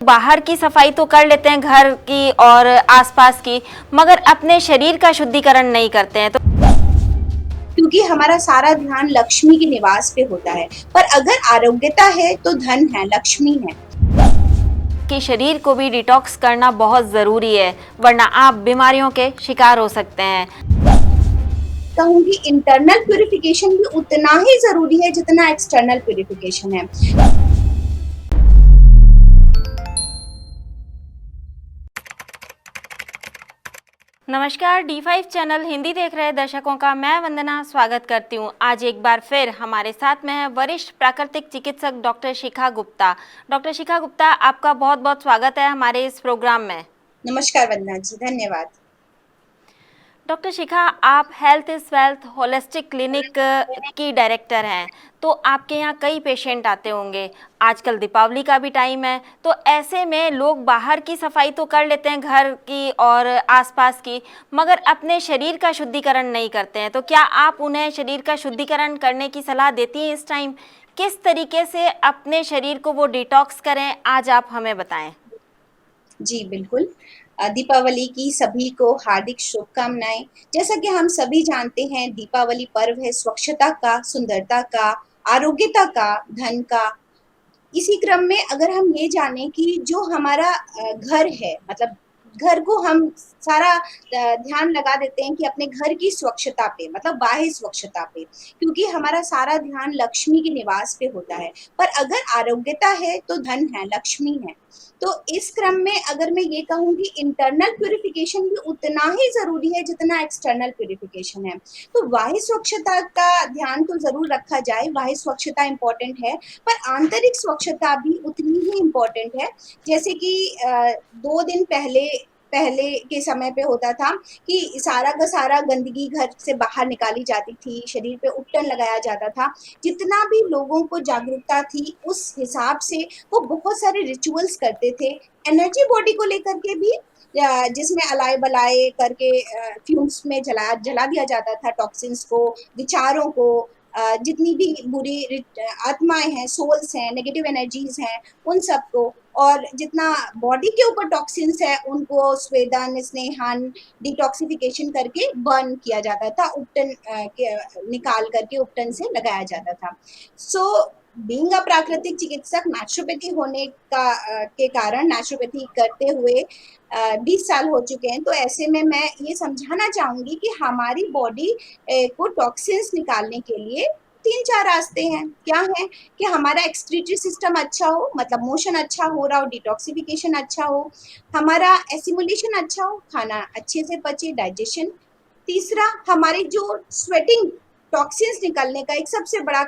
बाहर की सफाई तो कर लेते हैं घर की और आसपास की, मगर अपने शरीर का शुद्धिकरण नहीं करते हैं। तो क्योंकि हमारा सारा ध्यान लक्ष्मी के निवास पे होता है। पर अगर आरोग्यता है तो धन है, लक्ष्मी है। कि शरीर को भी डिटॉक्स करना बहुत ज़रूरी है, वरना आप बीमारियों के शिकार हो सकते हैं। कहूंगी इंटरनल प्यूरिफिकेशन भी उतना ही जरूरी है जितना एक्सटर्नल प्यूरिफिकेशन है। नमस्कार, D5 चैनल हिंदी देख रहे दर्शकों का मैं वंदना स्वागत करती हूं। आज एक बार फिर हमारे साथ में है वरिष्ठ प्राकृतिक चिकित्सक डॉक्टर शिखा गुप्ता। डॉक्टर शिखा गुप्ता, आपका बहुत बहुत स्वागत है हमारे इस प्रोग्राम में। नमस्कार वंदना जी, धन्यवाद। डॉक्टर शिखा, आप health is wealth holistic clinic की डायरेक्टर हैं, तो आपके यहाँ कई पेशेंट आते होंगे। आजकल दीपावली का भी टाइम है, तो ऐसे में लोग बाहर की सफाई तो कर लेते हैं घर की और आसपास की, मगर अपने शरीर का शुद्धिकरण नहीं करते हैं। तो क्या आप उन्हें शरीर का शुद्धिकरण करने की सलाह देती हैं इस टाइम? किस तरीके से अपने शरीर को वो डिटॉक्स करें, आज आप हमें बताएं। जी बिल्कुल। दीपावली की सभी को हार्दिक शुभकामनाएं। जैसा कि हम सभी जानते हैं, दीपावली पर्व है स्वच्छता का, सुंदरता का, आरोग्यता का, धन का। इसी क्रम में अगर हम ये जाने कि जो हमारा घर है, मतलब घर को हम सारा ध्यान लगा देते हैं कि अपने घर की स्वच्छता पे, मतलब बाह्य स्वच्छता पे, क्योंकि हमारा सारा ध्यान लक्ष्मी के निवास पे होता है। पर अगर आरोग्यता है तो धन है, लक्ष्मी है। तो इस क्रम में अगर मैं ये कहूँ कि इंटरनल प्यूरिफिकेशन भी उतना ही जरूरी है जितना एक्सटर्नल प्यूरिफिकेशन है। तो बाह्य स्वच्छता का ध्यान तो जरूर रखा जाए, बाह्य स्वच्छता इंपॉर्टेंट है, पर आंतरिक स्वच्छता भी उतनी ही इम्पोर्टेंट है। जैसे कि 2 दिन पहले पहले के समय पे होता था कि सारा का सारा गंदगी घर से बाहर निकाली जाती थी, शरीर पे उपटन लगाया जाता था। जितना भी लोगों को जागरूकता थी उस हिसाब से वो बहुत सारे रिचुअल्स करते थे, एनर्जी बॉडी को लेकर के भी, जिसमें अलाय बलाय करके फ्यूम्स में जला दिया जाता था टॉक्सिन्स को, विचारों को, जितनी भी बुरी आत्माएं हैं, सोल्स हैं, नेगेटिव एनर्जीज हैं, उन सबको, और जितना बॉडी के ऊपर टॉक्सिन्स है उनको स्वेदन, स्नेहन, डिटॉक्सिफिकेशन करके बर्न किया जाता था, उपटन निकाल करके उपटन से लगाया जाता था। सो बीइंग अ प्राकृतिक चिकित्सक, नेचुरोपैथी होने का के कारण, नेचुरोपैथी करते हुए 20 साल हो चुके हैं, तो ऐसे में मैं ये समझाना चाहूंगी कि हमारी बॉडी को टॉक्सिन्स निकालने के लिए 3-4 रास्ते हैं। क्या है कि हमारा एक्सक्रीटरी सिस्टम अच्छा हो, मतलब मोशन अच्छा हो रहा हो, डिटॉक्सिफिकेशन अच्छा हो, हमारा एसिमुलेशन अच्छा हो, खाना अच्छे से पचे, डाइजेशन। तीसरा, हमारी जो स्वेटिंग, टॉक्सिन्स निकलने का एक सबसे बड़ा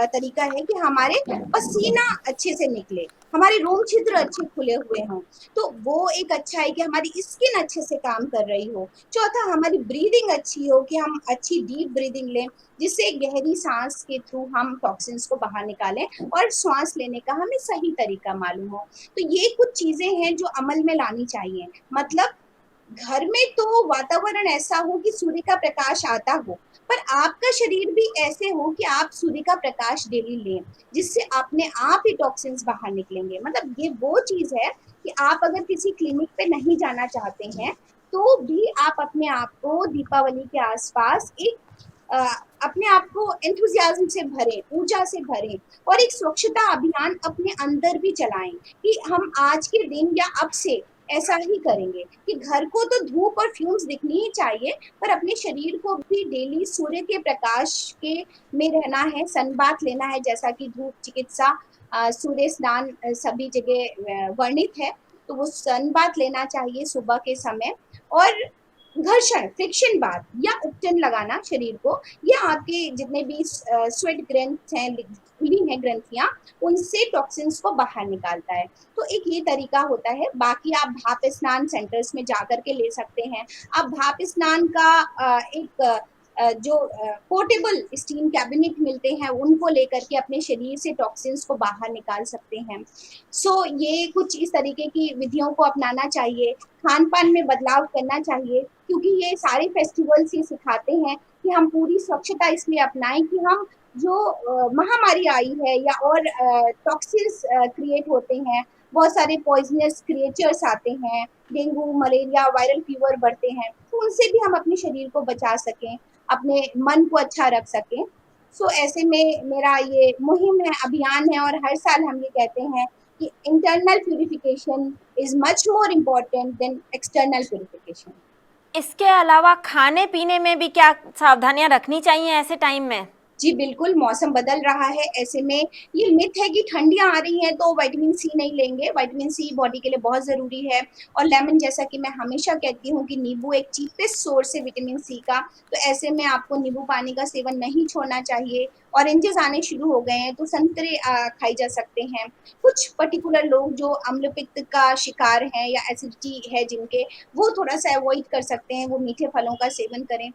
तरीका है कि हमारे पसीना अच्छे से निकले, हमारे रोम छिद्र अच्छे खुले हुए हों, तो वो एक अच्छा है कि हमारी स्किन अच्छे से काम कर रही हो। चौथा, हमारी ब्रीदिंग अच्छी हो कि हम अच्छी डीप ब्रीदिंग लें, जिससे गहरी सांस के थ्रू हम टॉक्सिन्स को बाहर निकालें और श्वास लेने का हमें सही तरीका मालूम हो। तो ये कुछ चीजें हैं जो अमल में लानी चाहिए। मतलब घर में तो वातावरण ऐसा हो कि सूर्य का प्रकाश आता हो, पर आपका शरीर भी ऐसे हो कि आप सूर्य का प्रकाश डेली लें, जिससे अपने आप ही टॉक्सिन्स बाहर निकलेंगे। मतलब ये वो चीज है कि आप अगर किसी क्लिनिक पे नहीं जाना चाहते हैं तो भी आप अपने आप को दीपावली के आसपास एक अ, अपने आप को एंथुजियाज्म से भरें, ऊर्जा से भरें, और एक स्वच्छता अभियान अपने अंदर भी चलाएं कि हम आज के दिन या अब से ऐसा ही करेंगे कि घर को तो धूप और फ्यूम्स दिखनी ही चाहिए, पर अपने शरीर को भी डेली सूर्य के प्रकाश के में रहना है, सनबाथ लेना है, जैसा कि धूप चिकित्सा, सूर्य स्नान सभी जगह वर्णित है। तो वो सनबाथ लेना चाहिए सुबह के समय। और घर्षण, फ्रिक्शन बात या उपटन लगाना शरीर को, या आपके जितने भी स्वेट ग्रंथ हैं, खुली हैं ग्रंथियां, उनसे टॉक्सिन्स को बाहर निकालता है। तो एक ये तरीका होता है। बाकी आप भाप स्नान सेंटर्स में जाकर के ले सकते हैं। आप भाप स्नान का एक जो पोर्टेबल स्टीम कैबिनेट मिलते हैं उनको लेकर के अपने शरीर से टॉक्सिन्स को बाहर निकाल सकते हैं। सो ये कुछ इस तरीके की विधियों को अपनाना चाहिए। खान पान में बदलाव करना चाहिए, क्योंकि ये सारे फेस्टिवल्स ये सिखाते हैं कि हम पूरी स्वच्छता इसलिए अपनाएं कि हम जो महामारी आई है या और टॉक्सिन्स क्रिएट होते हैं, बहुत सारे पॉइजनस क्रिएचर्स आते हैं, डेंगू, मलेरिया, वायरल फीवर बढ़ते हैं, तो उनसे भी हम अपने शरीर को बचा सकें, अपने मन को अच्छा रख सकें। सो ऐसे में मेरा ये मुहिम है, अभियान है, और हर साल हम ये कहते हैं कि internal purification is much more important then external purification. इसके अलावा खाने पीने में भी क्या सावधानियां रखनी चाहिए ऐसे टाइम में? जी बिल्कुल, मौसम बदल रहा है, ऐसे में ये मिथ है कि ठंडियाँ आ रही हैं तो विटामिन सी नहीं लेंगे, विटामिन सी बॉडी के लिए बहुत ज़रूरी है। और लेमन, जैसा कि मैं हमेशा कहती हूँ कि नींबू एक चीपेस्ट सोर्स है विटामिन सी का, तो ऐसे में आपको नींबू पानी का सेवन नहीं छोड़ना चाहिए। ऑरेंजेस आने शुरू हो गए हैं तो संतरे खाए जा सकते हैं। कुछ पर्टिकुलर लोग जो अम्लपित्त का शिकार हैं या एसिडिटी है जिनके, वो थोड़ा-सा अवॉइड कर सकते हैं, वो मीठे फलों का सेवन करें।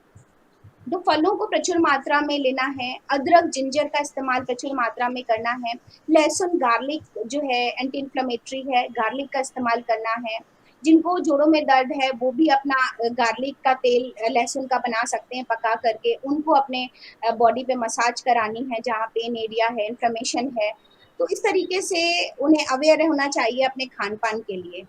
तो फलों को प्रचुर मात्रा में लेना है, अदरक, जिंजर का इस्तेमाल प्रचुर मात्रा में करना है, लहसुन, गार्लिक जो है एंटी इन्फ्लेमेटरी है, गार्लिक का इस्तेमाल करना है। जिनको जोड़ों में दर्द है वो भी अपना गार्लिक का तेल लहसुन का बना सकते हैं पका करके, उनको अपने बॉडी पे मसाज करानी है जहाँ पेन एरिया है, इन्फ्लेमेशन है। तो इस तरीके से उन्हें अवेयर होना चाहिए अपने खान पान के लिए।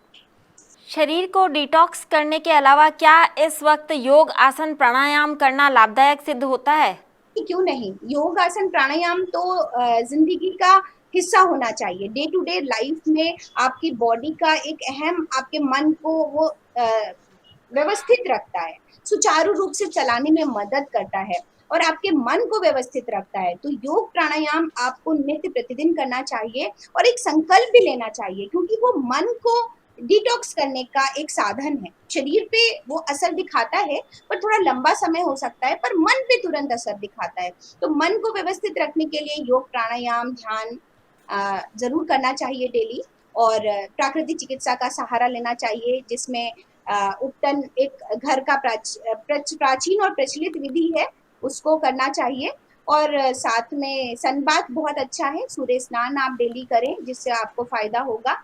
शरीर को डिटॉक्स करने के अलावा क्या इस वक्त योग, आसन, प्राणायाम करना लाभदायक सिद्ध होता है? क्यों नहीं, योग, आसन, प्राणायाम तो जिंदगी का हिस्सा होना चाहिए। डे टू डे लाइफ में आपकी बॉडी का एक अहम, आपके मन को वो व्यवस्थित रखता है, सुचारू रूप से चलाने में मदद करता है और आपके मन को व्यवस्थित रखता है। तो योग प्राणायाम आपको नित्य प्रतिदिन करना चाहिए और एक संकल्प भी लेना चाहिए, क्योंकि वो मन को डिटॉक्स करने का एक साधन है। शरीर पे वो असर दिखाता है पर थोड़ा लंबा समय हो सकता है, पर मन पे तुरंत असर दिखाता है। तो मन को व्यवस्थित रखने के लिए योग, प्राणायाम, ध्यान जरूर करना चाहिए डेली। और प्राकृतिक चिकित्सा का सहारा लेना चाहिए, जिसमें उपटन एक घर का प्राचीन और प्रचलित विधि है, उसको करना चाहिए। और साथ में सनबाथ बहुत अच्छा है, सूर्य स्नान आप डेली करें जिससे आपको फायदा होगा।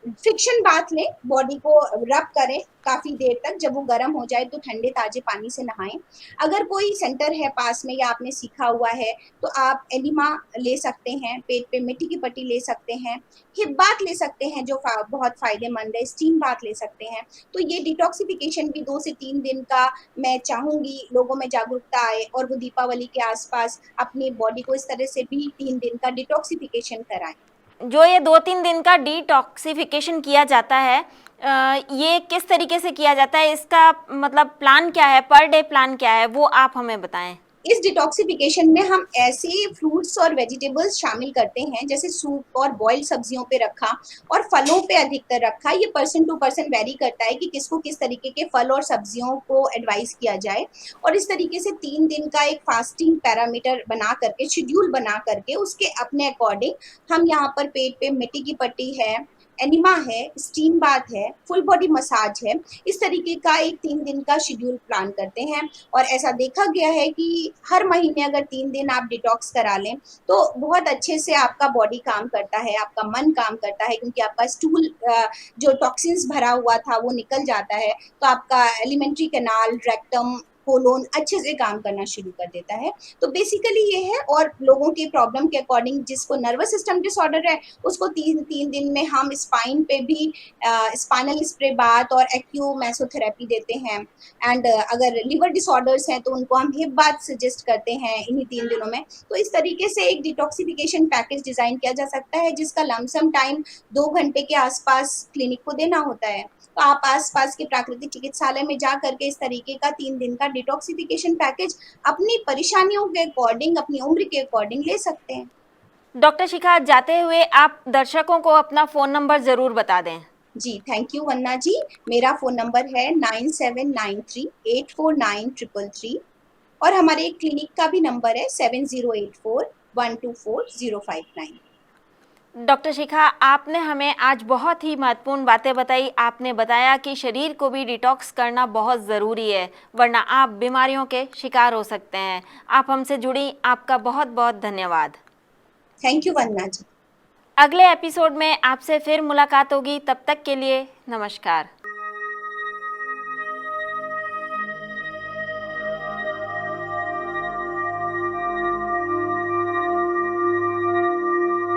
फ्रिक्शन बाथ लें, बॉडी को रब करें काफ़ी देर तक, जब वो गर्म हो जाए तो ठंडे ताजे पानी से नहाएं। अगर कोई सेंटर है पास में या आपने सीखा हुआ है तो आप एनिमा ले सकते हैं, पेट पे मिट्टी की पट्टी ले सकते हैं, हिप बाथ ले सकते हैं जो बहुत फायदेमंद है, स्टीम बाथ ले सकते हैं। तो ये डिटॉक्सिफिकेशन भी 2 से 3 दिन का मैं चाहूँगी लोगों में जागरूकता आए और वो दीपावली के आसपास अपनी बॉडी को इस तरह से भी 3 दिन का डिटॉक्सिफिकेशन कराएं। जो ये 2-3 दिन का डिटॉक्सिफिकेशन किया जाता है, ये किस तरीके से किया जाता है? इसका मतलब प्लान क्या है, पर डे प्लान क्या है, वो आप हमें बताएं। इस डिटॉक्सिफिकेशन में हम ऐसे फ्रूट्स और वेजिटेबल्स शामिल करते हैं, जैसे सूप और बॉइल्ड सब्जियों पे रखा और फलों पे अधिकतर रखा। ये पर्सन टू पर्सन वेरी करता है कि किसको किस तरीके के फल और सब्जियों को एडवाइस किया जाए। और इस तरीके से 3 दिन का एक फास्टिंग पैरामीटर बना करके, शेड्यूल बना करके, उसके अपने अकॉर्डिंग हम यहाँ पर पेट पे मिट्टी की पट्टी है, एनिमा है, स्टीम बाथ है, फुल बॉडी मसाज है, इस तरीके का एक 3 दिन का शेड्यूल प्लान करते हैं। और ऐसा देखा गया है कि हर महीने अगर 3 दिन आप डिटॉक्स करा लें तो बहुत अच्छे से आपका बॉडी काम करता है, आपका मन काम करता है, क्योंकि आपका स्टूल जो टॉक्सिन्स भरा हुआ था वो निकल जाता है, तो आपका एलिमेंट्री कैनाल, रेक्टम, कोलोन अच्छे से काम करना शुरू कर देता है। तो बेसिकली ये है। और लोगों की प्रॉब्लम के अकॉर्डिंग, जिसको नर्वस सिस्टम डिसऑर्डर है उसको 3 दिन में हम स्पाइन पे भी स्पाइनल स्प्रे बाथ और एक्यू मेसोथेरेपी देते हैं। एंड अगर लिवर डिसऑर्डर्स हैं तो उनको हम हिप बाथ सजेस्ट करते हैं इन्हीं 3 दिनों में। तो इस तरीके से एक डिटॉक्सिफिकेशन पैकेज डिजाइन किया जा सकता है, जिसका लमसम टाइम 2 घंटे के आसपास क्लिनिक को देना होता है। तो आप आसपास के प्राकृतिक चिकित्सालय में जा करके इस तरीके का 3 दिन का डिटॉक्सिफिकेशन पैकेज अपनी परेशानियों के अकॉर्डिंग, अपनी उम्र के अकॉर्डिंग ले सकते हैं। डॉक्टर शिखा, जाते हुए आप दर्शकों को अपना फ़ोन नंबर ज़रूर बता दें। जी थैंक यू वन्ना जी। मेरा फ़ोन नंबर है 9793849333 और हमारे क्लिनिक का भी नंबर है 7084124059। डॉक्टर शिखा, आपने हमें आज बहुत ही महत्वपूर्ण बातें बताई। आपने बताया कि शरीर को भी डिटॉक्स करना बहुत ज़रूरी है, वरना आप बीमारियों के शिकार हो सकते हैं। आप हमसे जुड़ी, आपका बहुत बहुत धन्यवाद। थैंक यू वन्ना जी। अगले एपिसोड में आपसे फिर मुलाकात होगी, तब तक के लिए नमस्कार।